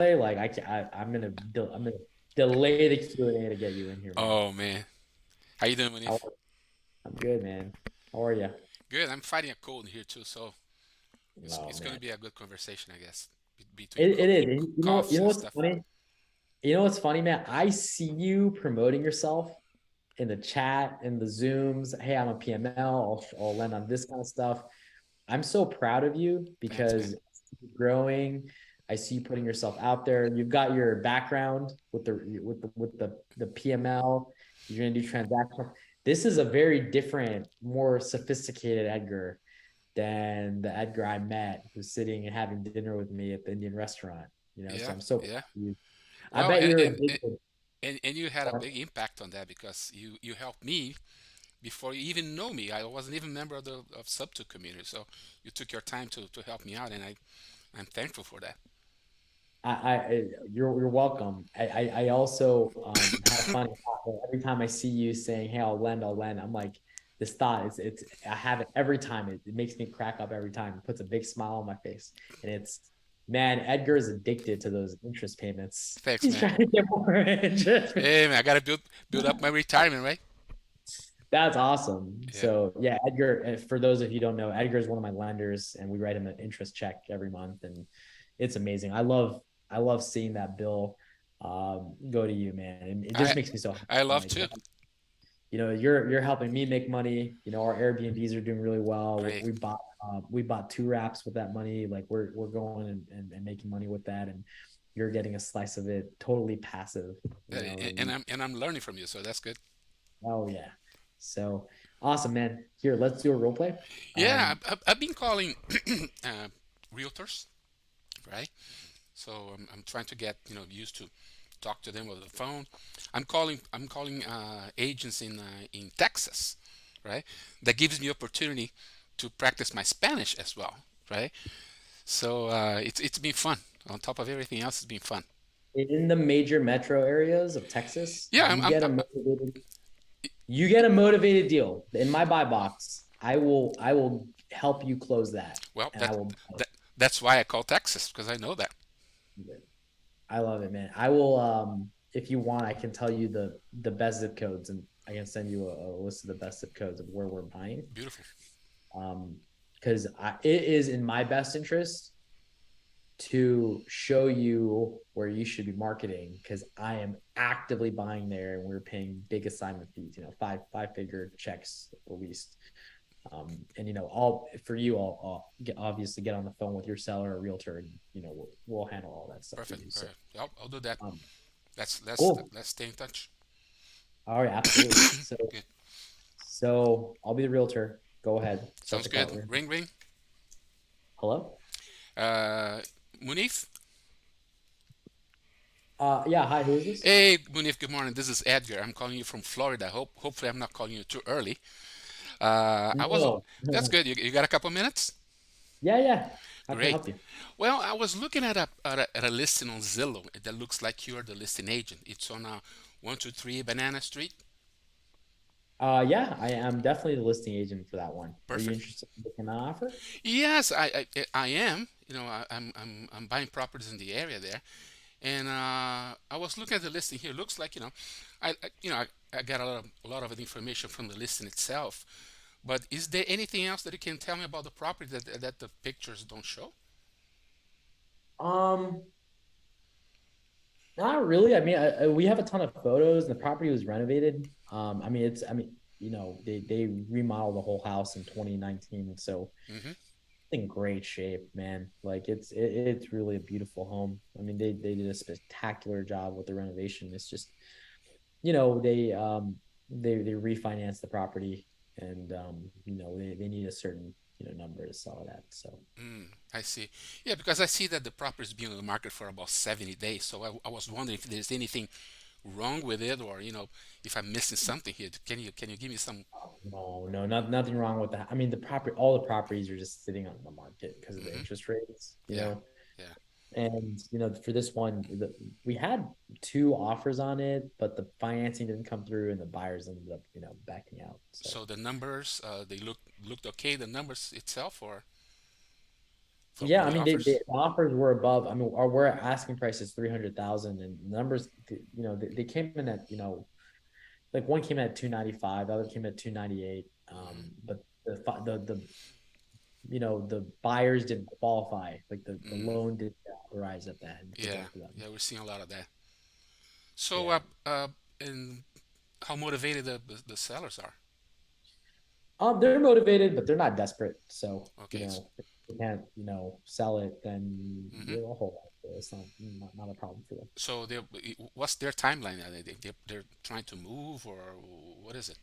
like I'm gonna delay the Q&A to get you in here, man. Oh man, how you doing, How Munif? I'm good, man. How are you? Good. I'm fighting a cold here too, so it's Oh it's going man, to be a good conversation, I guess, between it is. And you coughs know and what's stuff. funny? You know what's funny, man? I see you promoting yourself in the chat, in the Zooms. Hey, I'm a PML. I'll lend on this kind of stuff. I'm so proud of you Thanks, because man. you're growing. I see you putting yourself out there. You've got your background with the PML. You're gonna do transactional. This is a very different, more sophisticated Edgar than the Edgar I met who's sitting and having dinner with me at the Indian restaurant. So Yeah, I'm so proud yeah. of you. I Well, bet and you're and addicted. and you had a big impact on that because you helped me before you even know me. I wasn't even a member of the of Subto community, so you took your time to help me out, and I'm thankful for that. You're welcome. I also had a funny thought. Every time I see you saying, "Hey, I'll lend," I'm like, this thought is I have it every time. It makes me crack up every time. It puts a big smile on my face, and it's man, Edgar is addicted to those interest payments. Thanks, He's man. trying to get more interest. Hey, man, I gotta build up my retirement, right? That's awesome. Yeah. So yeah, Edgar. For those of you who don't know, Edgar is one of my lenders, and we write him an interest check every month, and it's amazing. I love seeing that bill go to you, man. And it just I makes me so happy. I I'm love like, to. you're helping me make money. Our Airbnbs are doing really well. Great. We bought two wraps with that money. Like we're going and making money with that, and you're getting a slice of it, totally passive. And I'm learning from you, so that's good. Oh yeah. So awesome, man. Here, let's do a role play. Yeah, Um, I've been calling uh, realtors, right? So I'm trying to get used to talk to them over the phone. I'm calling agents in Texas, right? That gives me opportunity to practice my Spanish as well, right? So it's been fun. On top of everything else, it's been fun. in the major metro areas of Texas, Yeah, you get a motivated deal. In my buy box, I will help you close that. well And I that will that that's why I call Texas because I know that. I love it, man. I will if you want, I can tell you the best zip codes and I can send you a list of the best zip codes of where we're buying. Beautiful. Um, because it is in my best interest to show you where you should be marketing because I am actively buying there and we're paying big assignment fees, five figure checks at least. And all for you, obviously get on the phone with your seller or realtor, and we'll handle all that stuff for Perfect. you. So, Perfect. I'll do that. um, Let's let's cool. let's stay in touch. All right, absolutely. So, Good. I'll be the realtor. Go ahead, start Sounds the good. call. Ring ring. Hello. Uh, Munif. Yeah. Hi. Who is this? Hey, Munif. Good morning. This is Edgar. I'm calling you from Florida. Hopefully I'm not calling you too early. I was. No. That's good. You got a couple minutes? Yeah. Yeah. Happy to Great. help you. Well, I was looking at a listing on Zillow that looks like you're the listing agent. It's on 123 Banana Street. Yeah, I am definitely the listing agent for that one. Are you Perfect. interested in making an offer? Yes, I am. I'm buying properties in the area there, and I was looking at the listing here. Looks like I got a lot of the information from the listing itself. But is there anything else that you can tell me about the property that the pictures don't show? Um, Not really. I mean, we have a ton of photos, and the property was renovated. I mean, they remodeled the whole house in 2019, so Hmm. in great shape, man. Like it's really a beautiful home. I mean, they did a spectacular job with the renovation. It's just, you know, they refinanced the property, and they need a certain number to sell it at. So I see. Yeah, because I see that the property is being on the market for about 70 days. So I was wondering if there's anything wrong with it, or if I'm missing something here. Can you give me some? no, no, nothing wrong with that. I mean, all the properties are just sitting on the market because of the Hmm. interest rates, Yeah, yeah. And for this one, we had two offers on it, but the financing didn't come through, and the buyers ended up, backing out. So So the numbers, they looked okay. The numbers itself, or for Yeah, I the mean, offers? the offers were above. I mean, our we're asking price is 300,000, and numbers, they came in at, like one came in at 295, the other came at 298. Hmm. But the buyers didn't qualify. Like the Mm, loan didn't rise at the end for yeah, both of them. yeah, we're seeing a lot of that. So, Yeah. and how motivated the sellers are. They're motivated, but they're not desperate. So, Okay. if they can't, sell it, then Hmm. you'll hold on to it. It's not a problem for them. So, what's their timeline? Are they're trying to move, or what is it?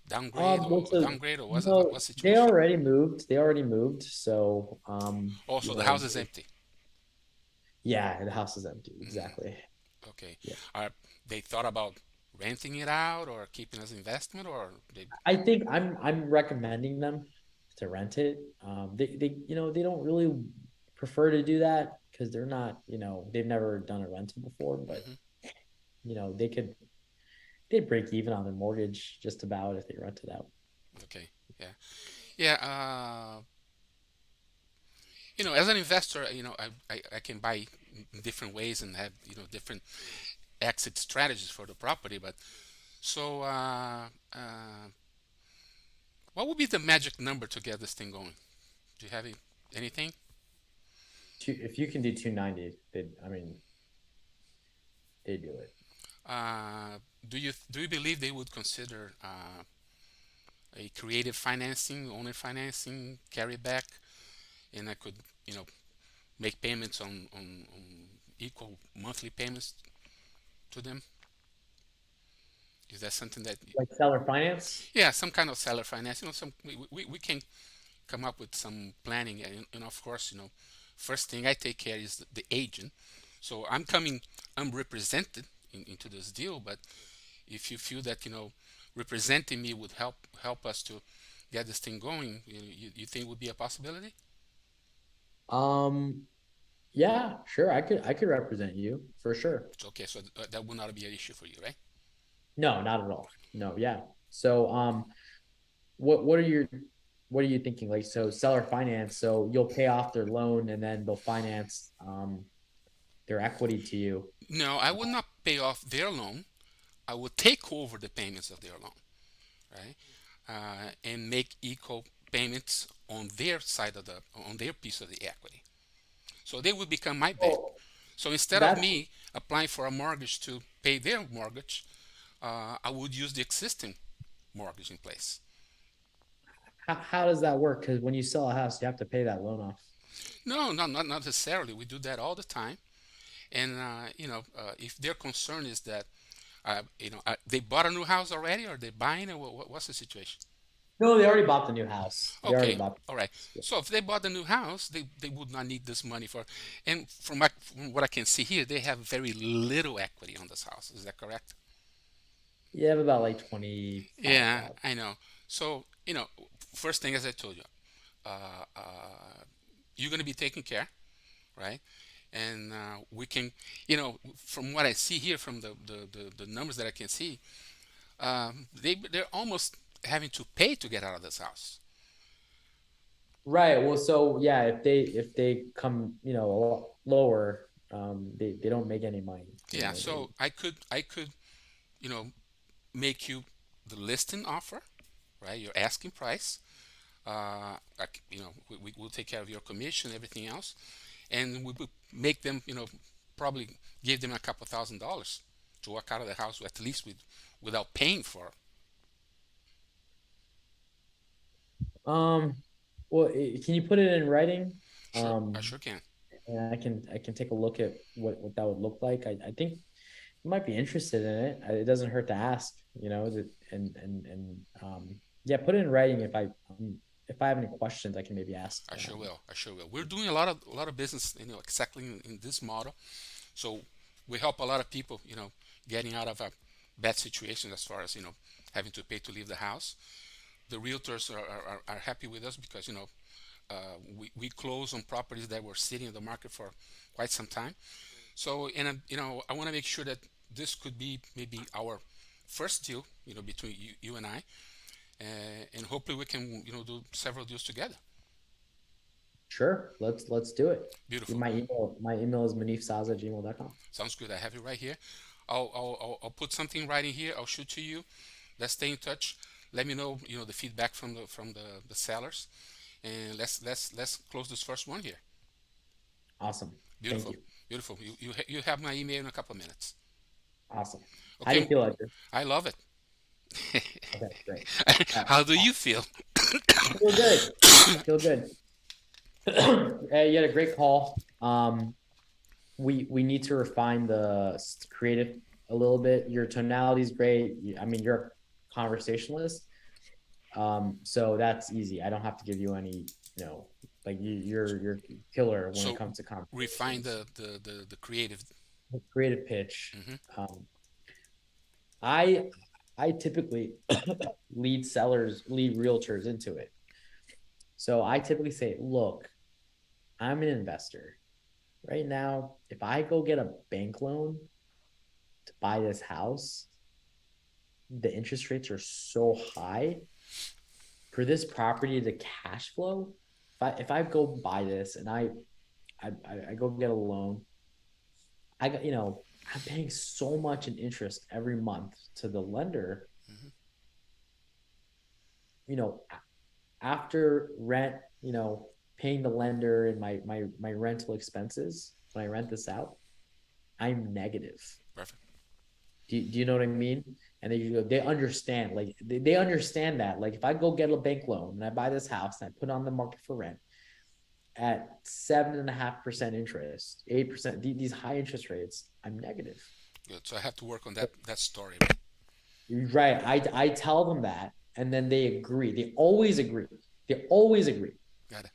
Downgrade Well, or so downgrade, or was it no, what they situation? already moved. They already moved. So, Also, the house is empty. yeah, the house is empty. Mm, Exactly. okay. Yeah. Are they thought about renting it out or keeping as investment, or they? I think I'm recommending them to rent it. They don't really prefer to do that because they're not, they've never done a rental before, but Hmm. they'd break even on their mortgage just about if they rent it out. Okay. Yeah. Yeah. As an investor, I can buy in different ways and have different exit strategies for the property. But so, what would be the magic number to get this thing going? Do you have anything? If you can do 290, I mean, they do it. Uh, do you believe they would consider a creative financing, owner financing, carry back, and I could you know make payments on equal monthly payments to them? Is that something that, Like seller finance? yeah, some kind of seller finance? Some we can come up with some planning, and of course, first thing I take care is the agent. So I'm represented into this deal, but if you feel that representing me would help us to get this thing going, you think it would be a possibility? Um, yeah, sure. I could represent you for sure. It's okay, so that would not be an issue for you, right? No, not at all. No, yeah. So, what are you thinking? Like, so seller finance, so you'll pay off their loan and then they'll finance their equity to you. No, I would not pay off their loan. I would take over the payments of their loan, right? And make equal payments on their side of on their piece of the equity. So they would become my bank. Oh, So instead of that's me applying for a mortgage to pay their mortgage, I would use the existing mortgage in place. how does that work? Because when you sell a house, you have to pay that loan off. No, not necessarily. We do that all the time. And if their concern is that they bought a new house already, or they're buying it, what's the situation? No, they already bought the new house. They already Okay, bought. all right. Yeah. So if they bought a new house, they would not need this money for. And from what I can see here, they have very little equity on this house. Is that correct? You have about like 25 Yeah, thousand. I know. So first thing, as I told you, uh, uh, you're gonna be taken care, right? And we can, from what I see here, from the numbers that I can see, they're almost having to pay to get out of this house. Right. Well, so yeah, if they come, a lot lower, they don't make any money. Yeah, They so I could you know make you the listing offer, right? Your asking price. We will take care of your commission, everything else, and we would make them, probably give them a couple $1,000s to walk out of the house at least without paying for it. um well, can you put it in writing? Sure, I Um sure can. and I can take a look at what that would look like. I think you might be interested in it. It doesn't hurt to ask, yeah, put it in writing. If I have any questions, I can maybe ask. I sure will. I sure will. We're doing a lot of business, exactly in this model. So we help a lot of people, getting out of a bad situation as far as having to pay to leave the house. The realtors are happy with us because we close on properties that were sitting in the market for quite some time. So, and I want to make sure that this could be maybe our first deal, between you and I, and hopefully we can do several deals together. Sure. Let's do it. Beautiful. My email is munifsaza@gmail.com. Sounds good. I have it right here. I'll put something right in here. I'll shoot to you. Let's stay in touch. Let me know, the feedback from the sellers, and let's close this first one here. Awesome. Thank Beautiful, you. beautiful. You have my email in a couple of minutes. Awesome. How do you Okay, feel, Edgar? I love it. Okay, great. All right. How do you feel? I feel good. I feel good. Hey, you had a great call. We need to refine the creative a little bit. Your tonality is great. I mean, you're a conversationalist. So that's easy. I don't have to give you any, like you're killer when it So comes to refine conversations. the creative. Creative pitch. Hmm. I I typically lead realtors into it. So I typically say, look, I'm an investor. Right now, if I go get a bank loan to buy this house, the interest rates are so high for this property to cash flow. If I go buy this and I go get a loan, I got I'm paying so much in interest every month to the lender. Hmm. You know, after rent, paying the lender and my rental expenses when I rent this out, I'm negative. Perfect. Do you know what I mean? And they understand, like they understand that. Like if I go get a bank loan and I buy this house and I put it on the market for rent at 7.5% interest, 8%, these high interest rates, I'm negative. Good. So I have to work on that story, right? Right. I tell them that, and then they agree. They always agree. They always agree. Got it.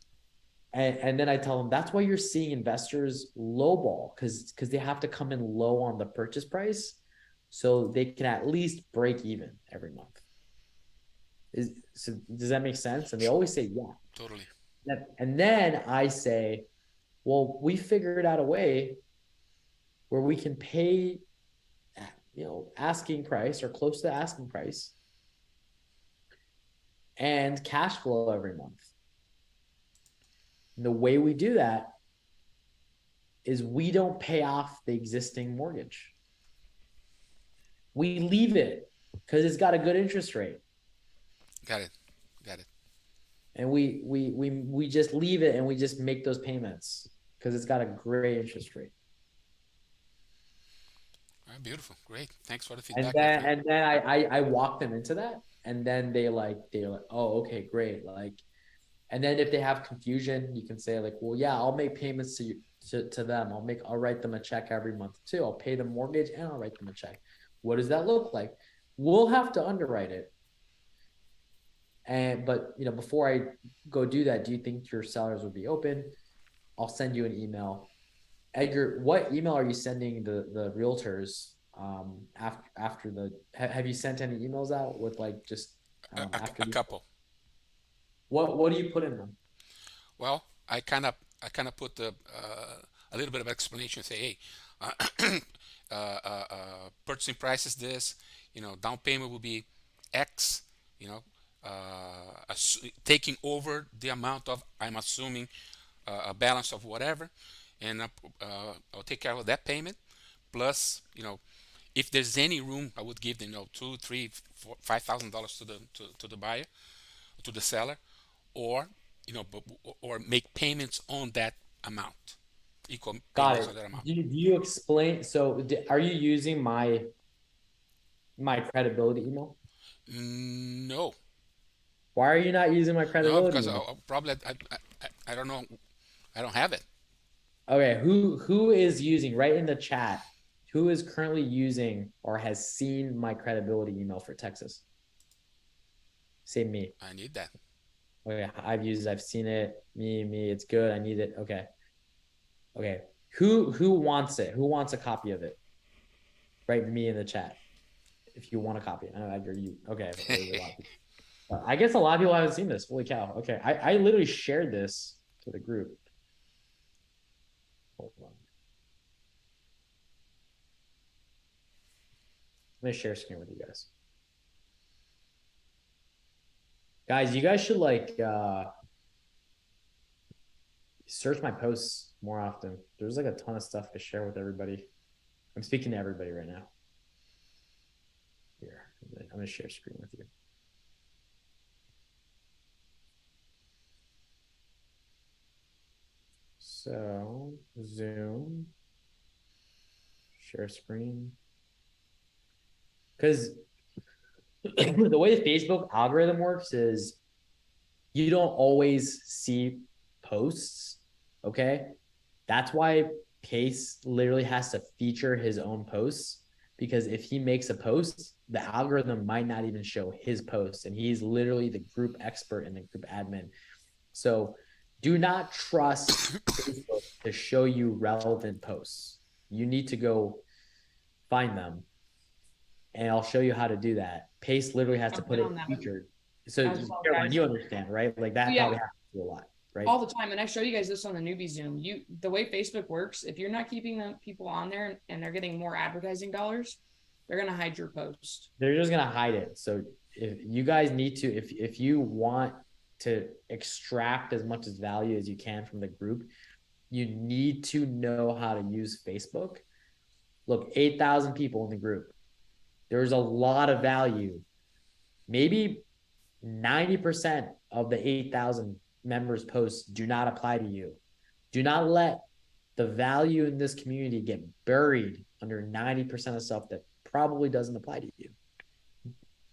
And then I tell them that's why you're seeing investors lowball because they have to come in low on the purchase price so they can at least break even every month. So does that make sense? And they always say yeah. Totally. And then I say, well, we figured out a way where we can pay, asking price or close to asking price and cash flow every month. And the way we do that is we don't pay off the existing mortgage. We leave it because it's got a good interest rate. Got it. Got it. And we just leave it and we just make those payments because it's got a great interest rate. All right, beautiful. Great. Thanks for the And feedback, my then friend. and then I walk them into that. And then they're like, oh, okay, great. Like, and then if they have confusion, you can say like, well, yeah, I'll make payments to you to them. I'll write them a check every month too. I'll pay the mortgage and I'll write them a check. What does that look like? We'll have to underwrite it. But before I go do that, do you think your sellers would be open? I'll send you an email. Edgar, what email are you sending the realtors after the have you sent any emails out with like just after A the couple. what do you put in them? Well, I kind of put a little bit of explanation. Say, hey, purchasing price is this. Down payment will be X. You know, taking over the amount of, I'm assuming, a balance of whatever, and I'll take care of that payment. Plus, if there's any room, I would give them, two, three, four, $5,000 to the buyer, to the seller, or or make payments on that amount, equal Got payments it. on that amount. Do you explain? So, are you using my credibility email? No, Why are you not using my no, credibility because email? I'll probably I don't know, I don't have it. Okay, who is using right in the chat? Who is currently using or has seen my credibility email for Texas? Say me. I need that. Okay, I've seen it. Me, it's good. I need it. Okay. Okay. Who wants it? Who wants a copy of it? Write me in the chat if you want a copy. I know Edgar, you okay, there's a lot of people. I guess a lot of people haven't seen this. Holy cow. Okay. I literally shared this to the group. Hold on. I'm gonna share screen with you guys. Guys, you guys should like search my posts more often. There's like a ton of stuff to share with everybody. I'm speaking to everybody right now. Here, I'm going to share screen with you. So Zoom, share screen. Because the way the Facebook algorithm works is you don't always see posts. Okay. That's why Pace literally has to feature his own posts, because if he makes a post, the algorithm might not even show his post. And he's literally the group expert and the group admin. So do not trust Facebook to show you relevant posts. You need to go find them. And I'll show you how to do that. Pace literally has to put it featured. So Caroline, you understand, right? Like that probably happens to a lot, right? All the time. And I show you guys this on the newbie Zoom. The way Facebook works, if you're not keeping the people on there and they're getting more advertising dollars, they're gonna hide your post. They're just gonna hide it. So if you guys need to, if you want to extract as much as value as you can from the group, you need to know how to use Facebook. Look, 8,000 people in the group. There's a lot of value. Maybe 90% of the 8,000 members' posts do not apply to you. Do not let the value in this community get buried under 90% of stuff that probably doesn't apply to you.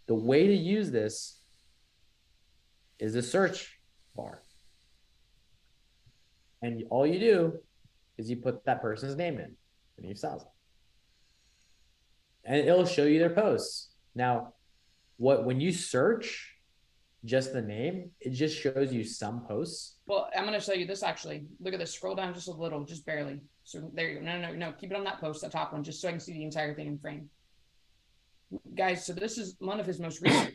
The way to use this is the search bar. And all you do is you put that person's name in, Munif Saza. And it'll show you their posts. Now, when you search just the name, it just shows you some posts. Well, I'm going to show you this actually. Look at this. Scroll down just a little, just barely. So there you go. No. Keep it on that post, that top one, just so I can see the entire thing in frame. Guys, so this is one of his most recent.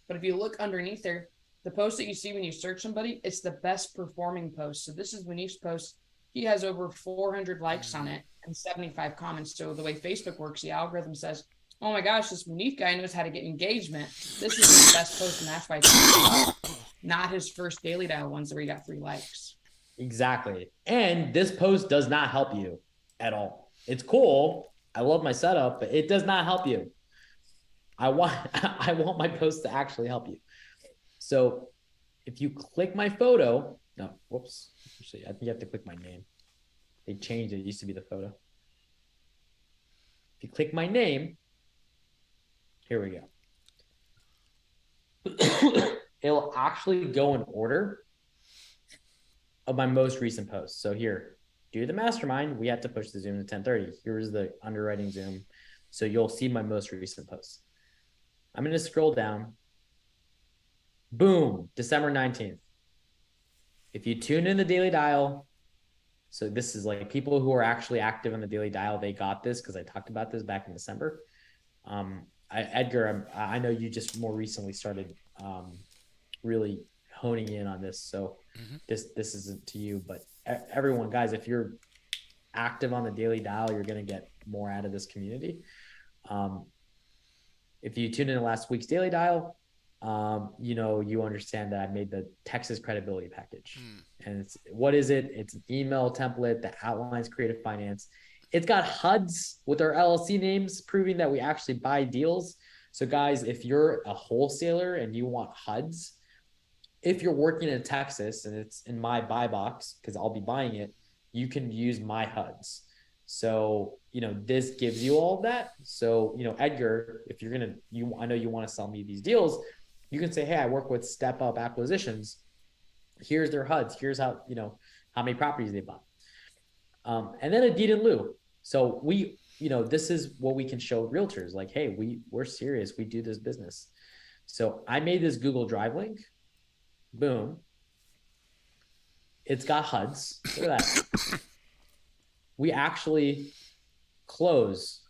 But if you look underneath there, the post that you see when you search somebody, it's the best performing post. So this is Munif's post. He has over 400 likes on it and 75 comments. So the way Facebook works, the algorithm says, oh my gosh, this Munif guy knows how to get engagement. This is his best post, and that's why not his first Daily Dial ones where he got 3 likes. Exactly. And this post does not help you at all. It's cool. I love my setup, but it does not help you. I want my post to actually help you. So if you click my photo, no, whoops. Actually, I think you have to click my name. They changed it. It used to be the photo. If you click my name, here we go. It'll actually go in order of my most recent posts. So here, do the mastermind. We have to push the Zoom to 10:30. Here's the underwriting Zoom. So you'll see my most recent posts. I'm going to scroll down. Boom, December 19th. If you tune in the Daily Dial, so this is like people who are actually active on the Daily Dial, they got this because I talked about this back in December. Edgar, I know you just more recently started really honing in on this. So this isn't to you, but everyone, guys, if you're active on the Daily Dial, you're going to get more out of this community. If you tuned in last week's Daily Dial, you understand that I made the Texas credibility package. And what is it? It's an email template that outlines creative finance. It's got HUDs with our LLC names proving that we actually buy deals. So guys, if you're a wholesaler and you want HUDs, if you're working in Texas and it's in my buy box, because I'll be buying it, you can use my HUDs. So, this gives you all of that. So, Edgar, if you're I know you want to sell me these deals, you can say, hey, I work with Step Up Acquisitions. Here's their HUDs. Here's how many properties they bought. And then a deed in lieu. So this is what we can show realtors, like, hey, we're serious. We do this business. So I made this Google Drive link. Boom. It's got HUDs. Look at that. We actually close.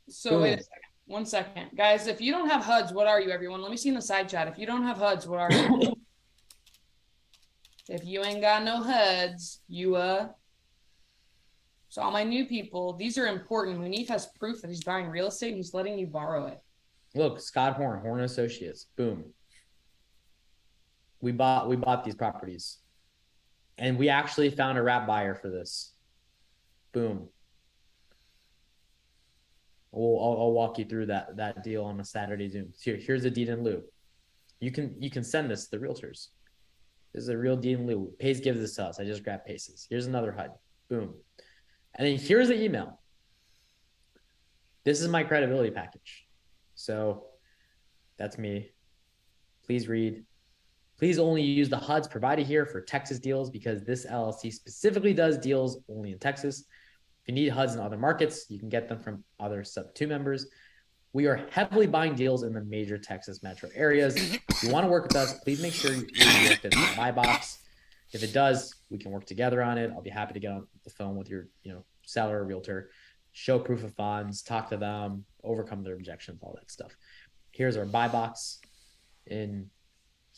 So boom. Wait a second. 1 second. Guys, if you don't have HUDs, what are you, everyone? Let me see in the side chat. If you don't have HUDs, what are you? If you ain't got no HUDs, So all my new people, these are important. Munif has proof that he's buying real estate and he's letting you borrow it. Look, Scott Horn Associates. Boom. We bought these properties. And we actually found a wrap buyer for this. Boom. I'll walk you through that deal on a Saturday Zoom. Here's a deed in lieu. You can send this to the realtors. This is a real deed in lieu. Pace gives this to us. I just grabbed Pace's. Here's another HUD. Boom. And then here's the email. This is my credibility package. So that's me. Please read. Please only use the HUDs provided here for Texas deals because this LLC specifically does deals only in Texas. If you need HUDs in other markets, you can get them from other sub-2 members. We are heavily buying deals in the major Texas metro areas. If you want to work with us, please make sure you work in the buy box. If it does, we can work together on it. I'll be happy to get on the phone with your, seller or realtor, show proof of funds, talk to them, overcome their objections, all that stuff. Here's our buy box in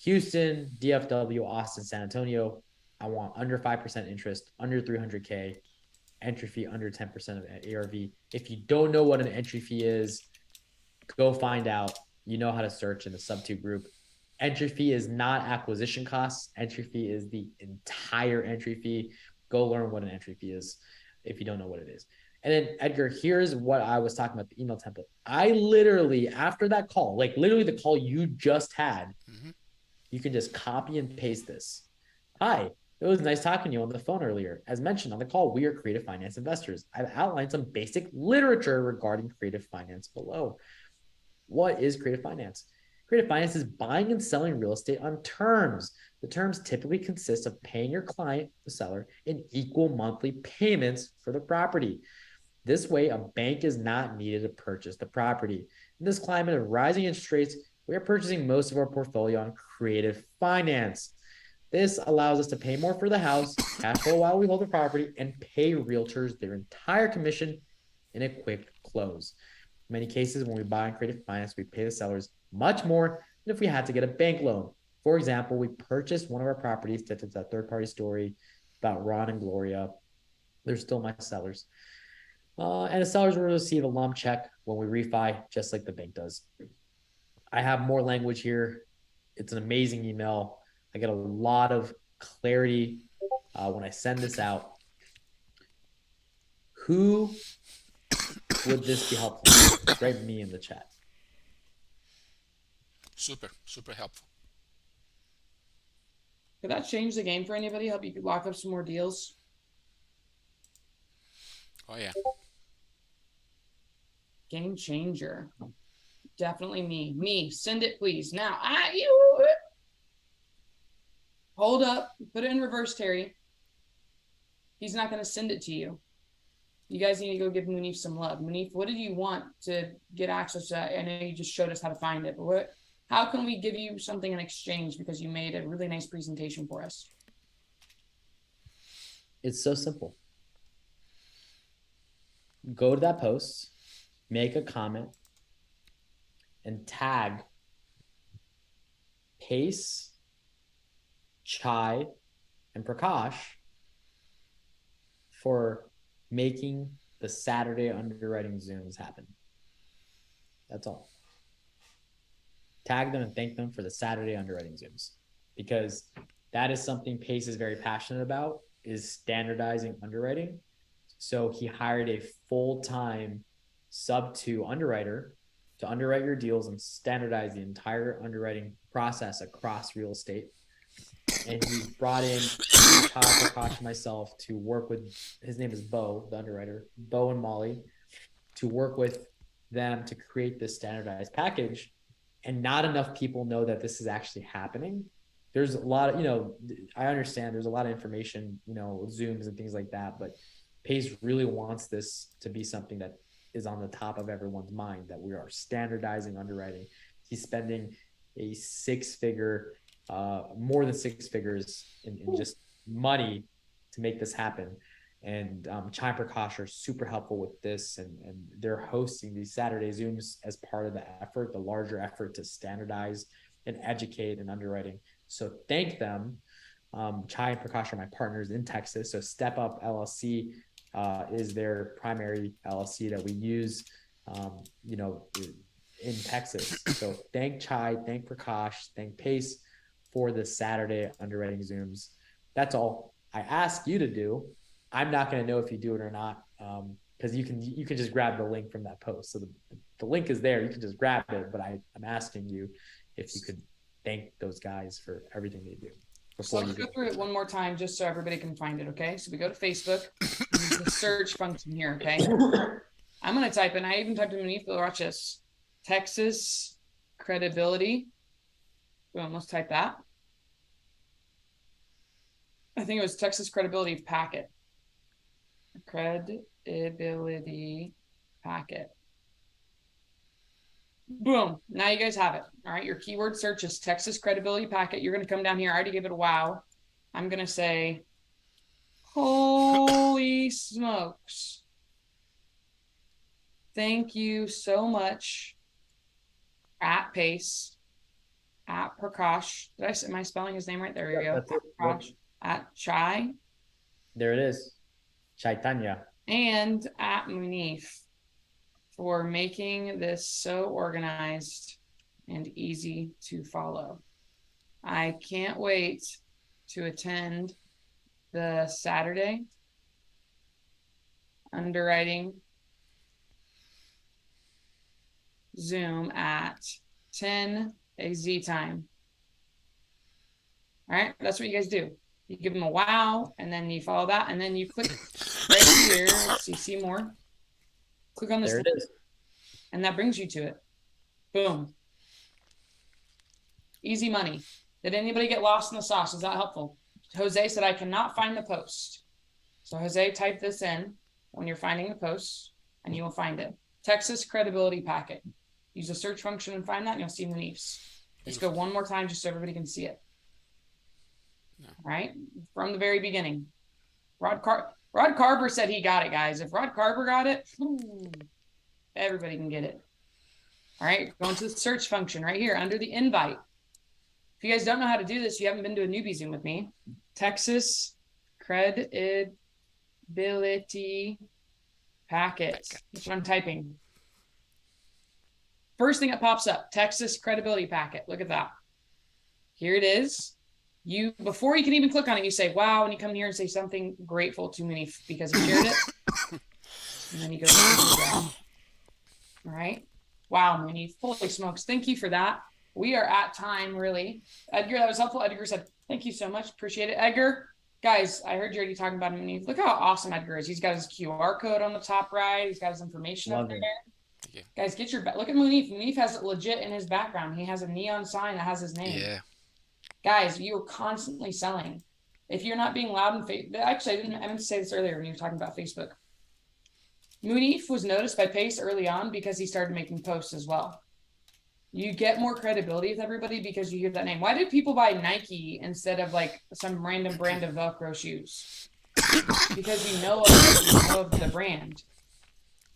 Houston, DFW, Austin, San Antonio. I want under 5% interest, under 300K, entry fee under 10% of ARV. If you don't know what an entry fee is, go find out. You know how to search in the sub-2 group. Entry fee is not acquisition costs. Entry fee is the entire entry fee. Go learn what an entry fee is if you don't know what it is. And then, Edgar, here's what I was talking about, the email template. I literally, after that call, like literally the call you just had, you can just copy and paste this. Hi, it was nice talking to you on the phone earlier. As mentioned on the call, we are creative finance investors. I've outlined some basic literature regarding creative finance below. What is creative finance? Creative finance is buying and selling real estate on terms. The terms typically consist of paying your client, the seller, in equal monthly payments for the property. This way, a bank is not needed to purchase the property. In this climate of rising interest rates, we are purchasing most of our portfolio on creative finance. This allows us to pay more for the house, cash flow while we hold the property, and pay realtors their entire commission in a quick close. In many cases, when we buy in creative finance, we pay the sellers much more than if we had to get a bank loan. For example, we purchased one of our properties, that's a third-party story about Ron and Gloria. They're still my sellers. And the sellers will receive a lump check when we refi, just like the bank does. I have more language here. It's an amazing email. I get a lot of clarity when I send this out. Who would this be helpful? Write me in the chat. Super helpful. Could that change the game for anybody? Help you lock up some more deals? Oh yeah. Game changer. Definitely me. Me. Send it, please. Now. Hold up. Put it in reverse, Terry. He's not going to send it to you. You guys need to go give Munif some love. Munif, what did you want to get access to that? I know you just showed us how to find it, but how can we give you something in exchange because you made a really nice presentation for us? It's so simple. Go to that post, make a comment, and tag Pace, Chai, and Prakash for making the Saturday underwriting Zooms happen. That's all. Tag them and thank them for the Saturday underwriting Zooms, because that is something Pace is very passionate about, is standardizing underwriting. So he hired a full-time sub-2 underwriter to underwrite your deals and standardize the entire underwriting process across real estate. And he brought in Chai, Prakash, and myself to work with, his name is Bo, the underwriter, Bo and Molly, to work with them to create this standardized package. And not enough people know that this is actually happening. There's a lot of, I understand there's a lot of information, Zooms and things like that, but Pace really wants this to be something that is on the top of everyone's mind, that we are standardizing underwriting. He's spending a more than six figures in just money to make this happen. And Chai and Prakash are super helpful with this, and they're hosting these Saturday Zooms as part of the effort, the larger effort to standardize and educate in underwriting. So thank them. Chai and Prakash are my partners in Texas. So Step Up LLC is their primary LLC that we use, in Texas. So thank Chai, thank Prakash, thank Pace for the Saturday underwriting Zooms. That's all. I ask you to do, I'm not going to know if you do it or not. Because you can just grab the link from that post. So the link is there. You can just grab it. But I'm asking you if you could thank those guys for everything they do. So let's go through it one more time just so everybody can find it, okay? So we go to Facebook, use the search function here, okay? I'm going to type in, I even typed in Munif, watch this, Texas credibility. Boom, let's type that. I think it was Texas credibility packet. Credibility packet. Boom. Now you guys have it. All right. Your keyword search is Texas credibility packet. You're going to come down here. I already gave it a wow. I'm going to say, holy smokes. Thank you so much. At Pace. At Prakash. Am I spelling his name right? There we go. Prakash, at Chai. There it is. Chaitanya. And at Munif for making this so organized and easy to follow. I can't wait to attend the Saturday underwriting Zoom at 10 AZ time. All right, that's what you guys do. You give them a wow, and then you follow that, and then you click right here. Let's see more. Click on this. There it is. And that brings you to it. Boom. Easy money. Did anybody get lost in the sauce? Is that helpful? Jose said, I cannot find the post. So Jose, type this in when you're finding the post, and you will find it. Texas credibility packet. Use the search function and find that, and you'll see Munif's. Let's go one more time just so everybody can see it. No. All right, from the very beginning. Rod Carver said he got it, guys. If Rod Carver got it, everybody can get it. All right, going to the search function right here under the invite. If you guys don't know how to do this, you haven't been to a newbie Zoom with me. Texas credibility packet. That's what I'm typing. First thing that pops up, Texas credibility packet. Look at that. Here it is. You, before you can even click on it, you say, wow, and you come here and say something grateful to Munif because he shared it. And then you go to all right. Wow, Munif, holy smokes. Thank you for that. We are at time, really. Edgar, that was helpful. Edgar said, thank you so much. Appreciate it. Edgar, guys, I heard you already talking about Munif. Look how awesome Edgar is. He's got his QR code on the top right. He's got his information up there. Yeah. Guys, get your look at Munif. Munif has it legit in his background. He has a neon sign that has his name. Yeah. Guys, you are constantly selling. If you're not being loud and actually, I meant to say this earlier when you were talking about Facebook. Munif was noticed by Pace early on because he started making posts as well. You get more credibility with everybody because you hear that name. Why did people buy Nike instead of like some random brand of Velcro shoes? Because you know of the brand.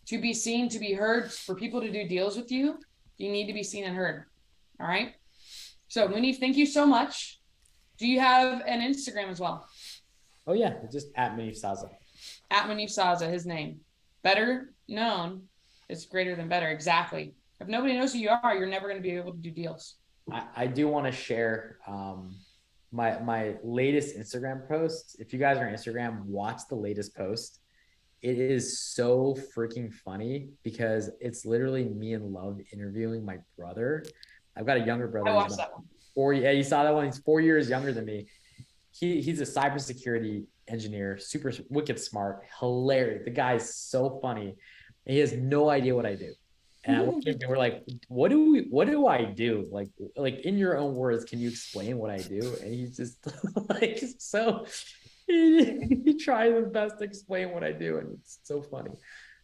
To be seen, to be heard, for people to do deals with you, you need to be seen and heard. All right? So, Munif, thank you so much. Do you have an Instagram as well? Oh, yeah. It's just at Munif Saza. At Munif Saza, his name. Better known is greater than better. Exactly. If nobody knows who you are, you're never going to be able to do deals. I do want to share my latest Instagram post. If you guys are on Instagram, watch the latest post. It is so freaking funny because it's literally me in love interviewing my brother. I've got a younger brother. I watched that one. Yeah, you saw that one. He's 4 years younger than me. He's a cybersecurity engineer, super wicked smart, hilarious. The guy's so funny. And he has no idea what I do. And we're like, what do I do? Like in your own words, can you explain what I do? And he's just like, so he tries his best to explain what I do. And it's so funny.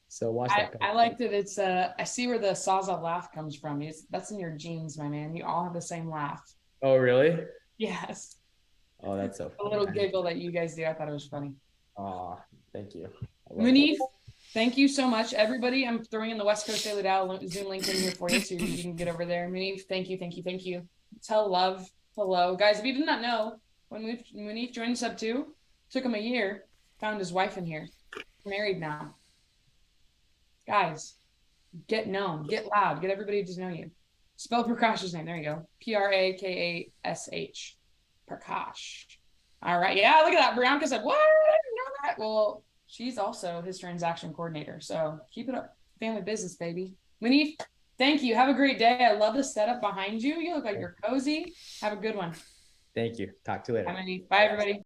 So watch that. I like that. It's I see where the Saza laugh comes from. That's in your genes, my man. You all have the same laugh. Oh, really? Yes. Oh, that's so funny. A little giggle that you guys do. I thought it was funny. Oh, thank you. Munif, thank you so much. Everybody, I'm throwing in the West Coast Daily Dow Zoom link in here for you so you can get over there. Munif, thank you. Tell love. Hello. Guys, if you did not know, when Munif joined Sub 2, took him a year, found his wife in here. Married now. Guys, get known, get loud, get everybody to know you. Spell Prakash's name. There you go. Prakash. Prakash. All right. Yeah, look at that. Bianca said, what? I didn't know that. Well, she's also his transaction coordinator. So keep it up. Family business, baby. Munif, thank you. Have a great day. I love the setup behind you. You look like you're cozy. Have a good one. Thank you. Talk to you later. Bye, everybody.